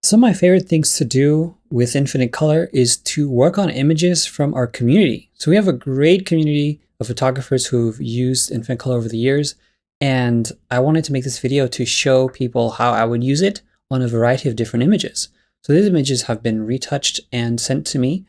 Some of my favorite things to do with Infinite Color is to work on images from our community. So we have a great community of photographers who've used Infinite Color over the years, and I wanted to make this video to show people how I would use it on a variety of different images. So these images have been retouched and sent to me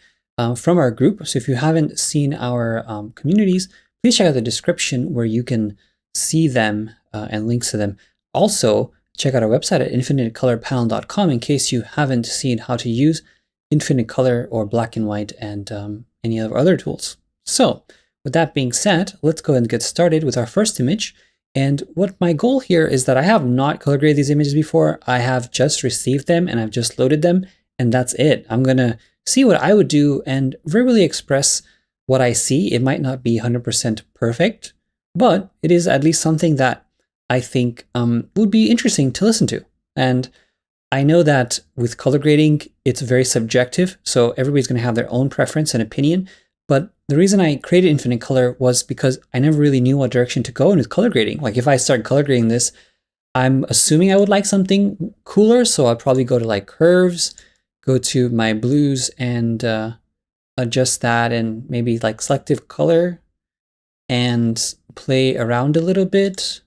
from our group. So if you haven't seen our communities, please check out the description where you can see them and links to them. Also, check out our website at infinitecolorpanel.com in case you haven't seen how to use Infinite Color or black and white and any of our other tools. So with that being said, let's go and get started with our first image. And what my goal here is that I have not color graded these images before. I have just received them and I've just loaded them, and that's it. I'm gonna see what I would do and verbally express what I see. It might not be 100% perfect, but it is at least something that I think would be interesting to listen to. And I know that with color grading, it's very subjective, so everybody's going to have their own preference and opinion. But the reason I created Infinite Color was because I never really knew what direction to go in with color grading. Like if I start color grading this, I'm assuming I would like something cooler, so I'll probably go to like curves, go to my blues and adjust that, and maybe like selective color and play around a little bit.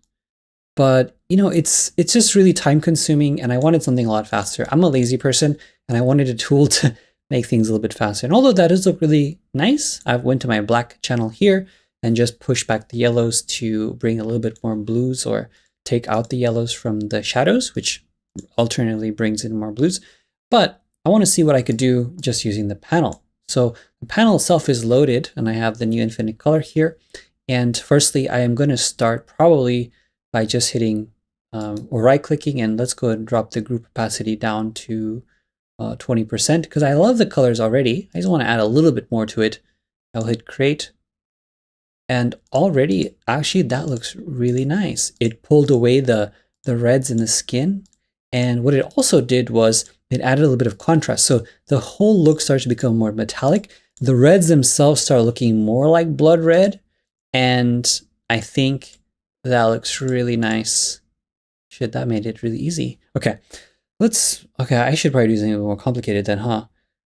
But you know, it's just really time consuming, and I wanted something a lot faster. I'm a lazy person and I wanted a tool to make things a little bit faster. And although that does look really nice, I went to my black channel here and just pushed back the yellows to bring a little bit more blues, or take out the yellows from the shadows, which alternatively brings in more blues. But I want to see what I could do just using the panel. So the panel itself is loaded and I have the new Infinite Color here. And firstly, I am going to start probably by just hitting or right clicking, and let's go ahead and drop the group opacity down to 20% because I love the colors already. I just want to add a little bit more to it. I'll hit create, and already actually that looks really nice. It pulled away the reds in the skin, and what it also did was it added a little bit of contrast. So the whole look starts to become more metallic. The reds themselves start looking more like blood red, and I think that looks really nice. Shit, that made it really easy. Okay, I should probably do something more complicated then, huh? All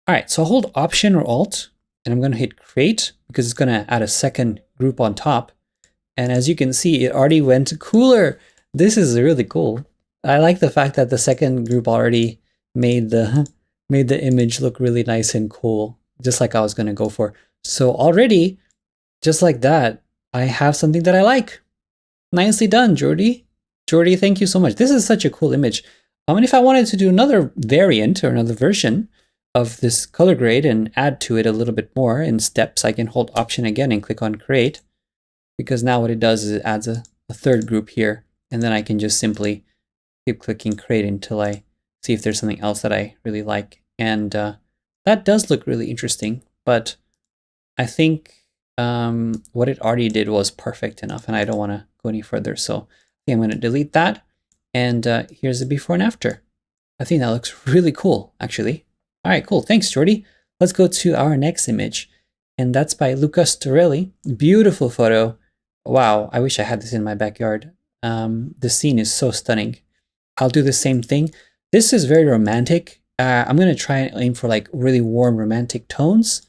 right, so I'll hold Option or Alt, and I'm gonna hit Create because it's gonna add a second group on top. And as you can see, it already went cooler. This is really cool. I like the fact that the second group already made the image look really nice and cool, just like I was gonna go for. So already, just like that, I have something that I like. Nicely done, Jordy. Jordy, thank you so much. This is such a cool image. And if I wanted to do another variant or another version of this color grade and add to it a little bit more in steps, I can hold Option again and click on Create, because now what it does is it adds a third group here, and then I can just simply keep clicking Create until I see if there's something else that I really like. And that does look really interesting, but I think what it already did was perfect enough, and I don't want to go any further. So I think I'm going to delete that. And here's the before and after. I think that looks really cool, actually. All right, cool. Thanks, Jordy. Let's go to our next image. And that's by Luca Storelli. Beautiful photo. Wow, I wish I had this in my backyard. The scene is so stunning. I'll do the same thing. This is very romantic. I'm going to try and aim for like really warm romantic tones.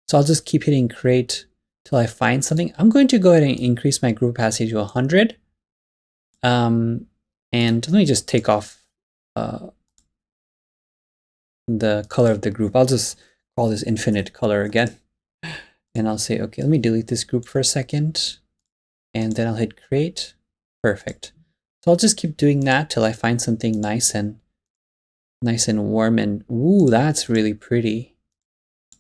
So I'll just keep hitting Create till I find something. I'm going to go ahead and increase my group opacity to 100. And let me just take off the color of the group. I'll just call this Infinite Color again. And I'll say, okay, let me delete this group for a second. And then I'll hit Create. Perfect. So I'll just keep doing that till I find something nice and warm. And ooh, that's really pretty.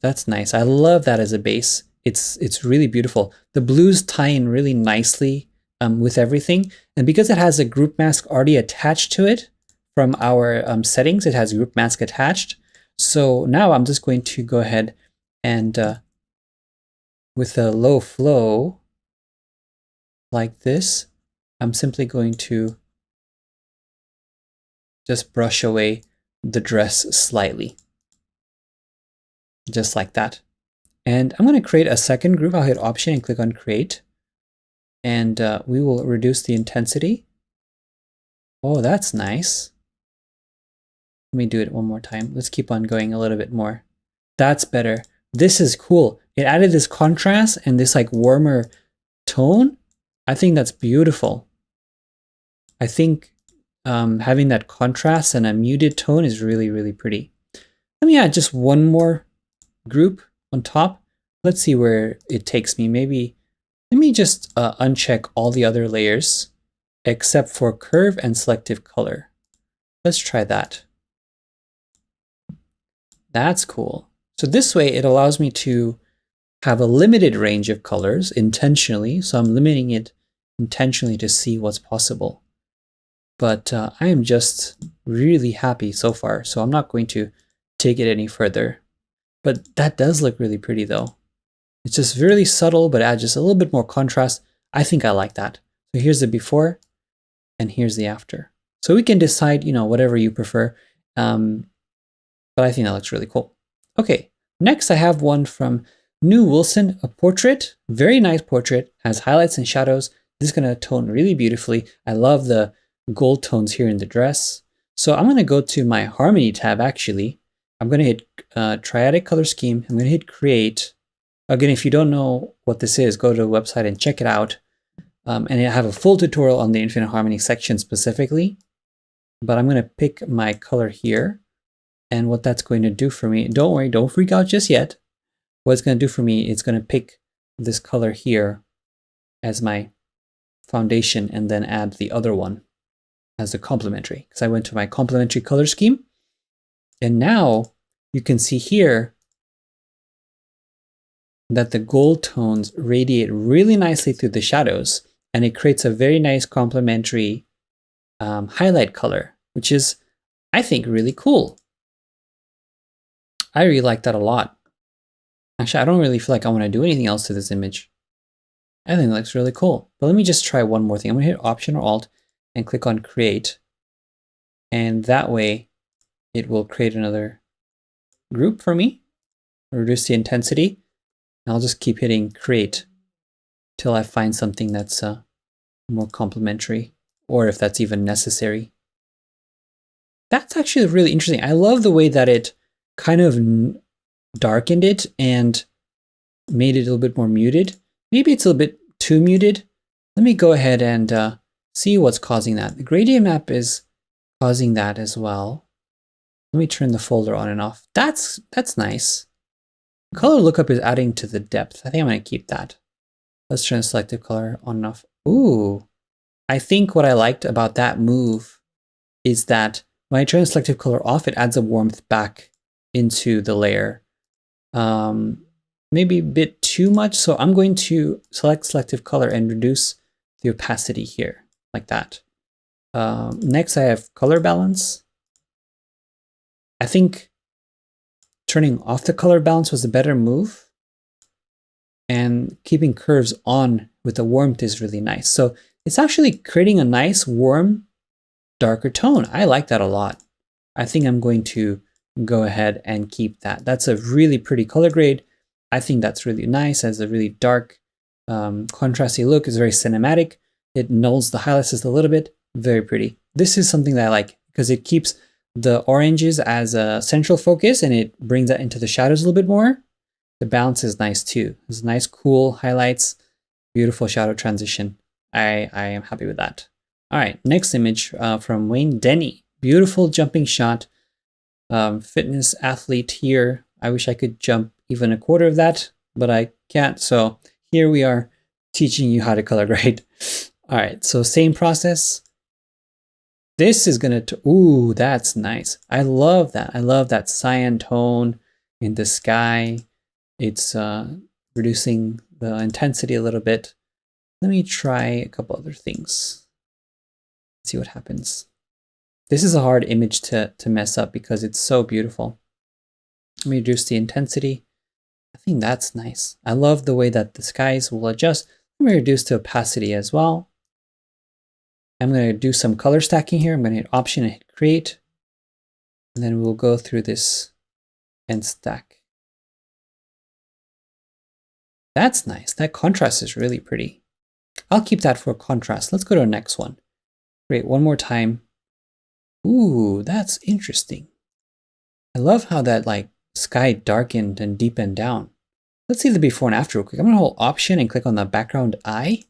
That's nice. I love that as a base. It's really beautiful. The blues tie in really nicely with everything. And because it has a group mask already attached to it from our settings, it has group mask attached. So now I'm just going to go ahead and with a low flow like this, I'm simply going to just brush away the dress slightly. Just like that. And I'm going to create a second group. I'll hit Option and click on Create. And we will reduce the intensity. Oh, that's nice. Let me do it one more time. Let's keep on going a little bit more. That's better. This is cool. It added this contrast and this like warmer tone. I think that's beautiful. I think having that contrast and a muted tone is really, really pretty. Let me add just one more group on top. Let's see where it takes me. Maybe let me just uncheck all the other layers except for curve and selective color. Let's try that. That's cool. So this way it allows me to have a limited range of colors intentionally. So I'm limiting it intentionally to see what's possible. But I am just really happy so far. So I'm not going to take it any further. But that does look really pretty though. It's just really subtle, but adds just a little bit more contrast. I think I like that. So here's the before and here's the after. So we can decide, you know, whatever you prefer. But I think that looks really cool. Okay, next I have one from New Wilson, a portrait. Very nice portrait, has highlights and shadows. This is gonna tone really beautifully. I love the gold tones here in the dress. So I'm gonna go to my Harmony tab actually. I'm gonna hit Triadic Color Scheme. I'm gonna hit Create. Again, if you don't know what this is, go to the website and check it out. And I have a full tutorial on the Infinite Harmony section specifically. But I'm gonna pick my color here. And what that's going to do for me, don't worry, don't freak out just yet. What it's going to do for me, it's going to pick this color here as my foundation and then add the other one as the complementary. Because I went to my complementary color scheme. And now you can see here that the gold tones radiate really nicely through the shadows. And it creates a very nice complementary highlight color, which is, I think, really cool. I really like that a lot. Actually, I don't really feel like I want to do anything else to this image. I think it looks really cool. But let me just try one more thing. I'm going to hit Option or Alt and click on Create. And that way, it will create another group for me. Reduce the intensity. And I'll just keep hitting Create till I find something that's more complementary, or if that's even necessary. That's actually really interesting. I love the way that it kind of darkened it and made it a little bit more muted. Maybe it's a little bit too muted. Let me go ahead and see what's causing that. The gradient map is causing that as well. Let me turn the folder on and off. That's nice. Color lookup is adding to the depth. I think I'm going to keep that. Let's turn selective color on and off. Ooh, I think what I liked about that move is that when I turn selective color off, it adds a warmth back into the layer. Maybe a bit too much. So I'm going to select selective color and reduce the opacity here like that. Next, I have color balance. I think turning off the color balance was a better move. And keeping curves on with the warmth is really nice. So it's actually creating a nice, warm, darker tone. I like that a lot. I think I'm going to go ahead and keep that. That's a really pretty color grade. I think that's really nice. It has a really dark, contrasty look. It's very cinematic. It nulls the highlights just a little bit. Very pretty. This is something that I like because it keeps the oranges as a central focus and it brings that into the shadows a little bit more. The balance is nice too. It's nice, cool highlights, beautiful shadow transition. I am happy with that. All right, next image from Wayne Denny. Beautiful jumping shot. Fitness athlete here. I wish I could jump even a quarter of that, but I can't. So here we are teaching you how to color grade. All right, so same process. This is gonna, ooh, that's nice. I love that. I love that cyan tone in the sky. It's reducing the intensity a little bit. Let me try a couple other things. See what happens. This is a hard image to mess up because it's so beautiful. Let me reduce the intensity. I think that's nice. I love the way that the skies will adjust. Let me reduce the opacity as well. I'm going to do some color stacking here. I'm going to hit Option and hit Create. And then we'll go through this and stack. That's nice. That contrast is really pretty. I'll keep that for contrast. Let's go to the next one. Great, one more time. Ooh, that's interesting. I love how that like sky darkened and deepened down. Let's see the before and after real quick. I'm gonna hold Option and click on the background eye.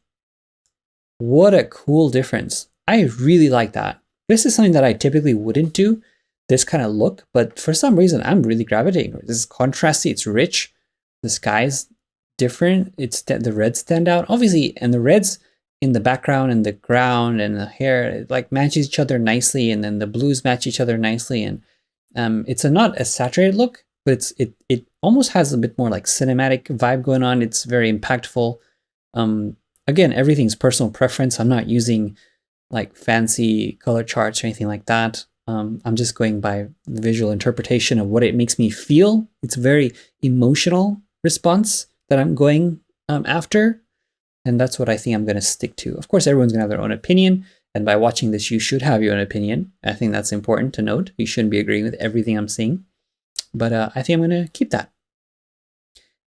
What a cool difference. I really like that. This is something that I typically wouldn't do, this kind of look, but for some reason I'm really gravitating. This is contrasty, it's rich. The sky's different. The reds stand out. Obviously, and the reds in the background and the ground and the hair, it like matches each other nicely, and then the blues match each other nicely. And it's not a saturated look, but it almost has a bit more like cinematic vibe going on. It's very impactful. Again, everything's personal preference. I'm not using like fancy color charts or anything like that. I'm just going by the visual interpretation of what it makes me feel. It's a very emotional response that I'm going after. And that's what I think I'm going to stick to. Of course, everyone's going to have their own opinion. And by watching this, you should have your own opinion. I think that's important to note. You shouldn't be agreeing with everything I'm saying. But I think I'm going to keep that.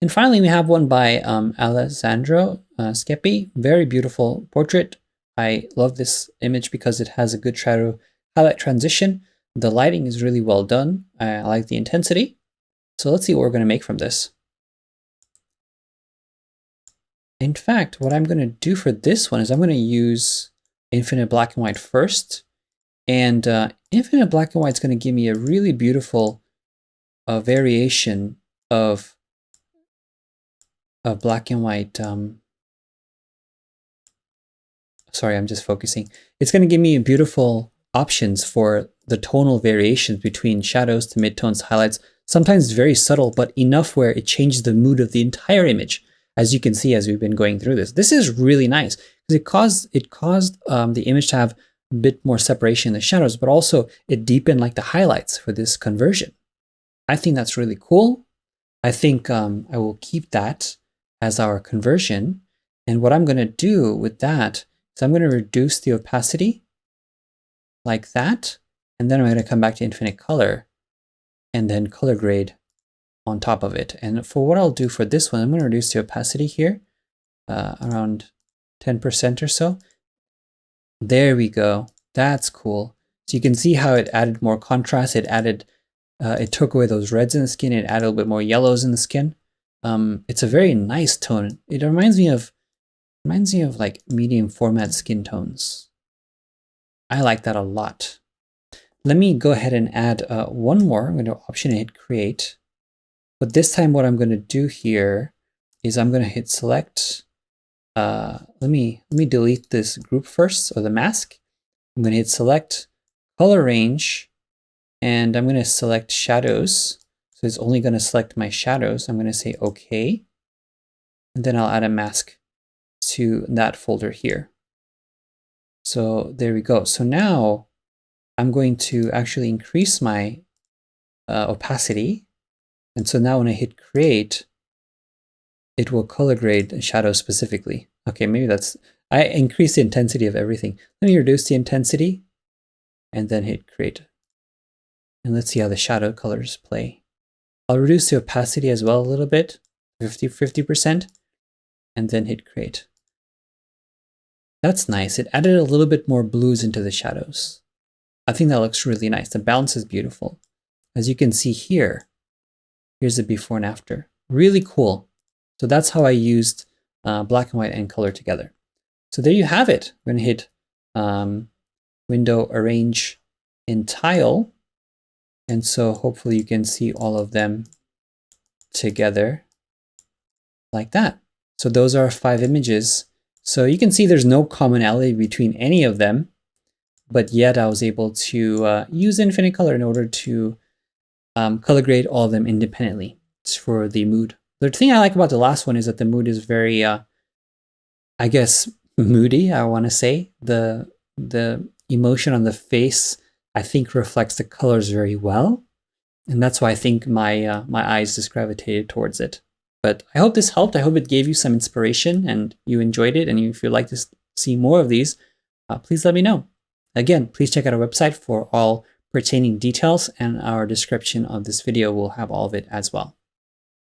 And finally, we have one by Alessandro Sceppi. Very beautiful portrait. I love this image because it has a good shadow highlight transition. The lighting is really well done. I like the intensity. So let's see what we're going to make from this. In fact, what I'm going to do for this one is I'm going to use Infinite Black and White first. And Infinite Black and White is going to give me a really beautiful variation of black and white. Sorry, I'm just focusing. It's going to give me beautiful options for the tonal variations between shadows to midtones, highlights. Sometimes very subtle, but enough where it changes the mood of the entire image. As you can see, as we've been going through this, this is really nice because it caused the image to have a bit more separation in the shadows, but also it deepened like the highlights for this conversion. I think that's really cool. I think I will keep that as our conversion. And what I'm going to do with that is I'm going to reduce the opacity like that. And then I'm going to come back to infinite color and then color grade on top of it. And for what I'll do for this one, I'm going to reduce the opacity here around 10% or so. There we go. That's cool. So you can see how it added more contrast. It added, it took away those reds in the skin. It added a little bit more yellows in the skin. It's a very nice tone. It reminds me of like medium format skin tones. I like that a lot. Let me go ahead and add one more. I'm going to Option and hit Create. But this time what I'm going to do here is I'm going to hit Select. Let me delete this group first, or the mask. I'm going to hit Select, Color Range, and I'm going to select Shadows. So it's only going to select my shadows. I'm going to say OK. And then I'll add a mask to that folder here. So there we go. So now I'm going to actually increase my opacity. And so now when I hit Create, it will color grade the shadow specifically. Okay, maybe that's, I increase the intensity of everything. Let me reduce the intensity and then hit Create. And let's see how the shadow colors play. I'll reduce the opacity as well a little bit, 50%, and then hit Create. That's nice. It added a little bit more blues into the shadows. I think that looks really nice. The balance is beautiful. As you can see here, here's the before and after. Really cool. So that's how I used black and white and color together. So there you have it. I'm going to hit Window, Arrange in Tile. And so hopefully you can see all of them together like that. So those are 5 images. So you can see there's no commonality between any of them, but yet I was able to use infinite color in order to color grade all of them independently. It's for the mood. The thing I like about the last one is that the mood is very, I guess, moody, I want to say. The emotion on the face, I think, reflects the colors very well. And that's why I think my eyes just gravitated towards it. But I hope this helped. I hope it gave you some inspiration and you enjoyed it. And if you'd like to see more of these, please let me know. Again, please check out our website for all pertaining details, and our description of this video will have all of it as well.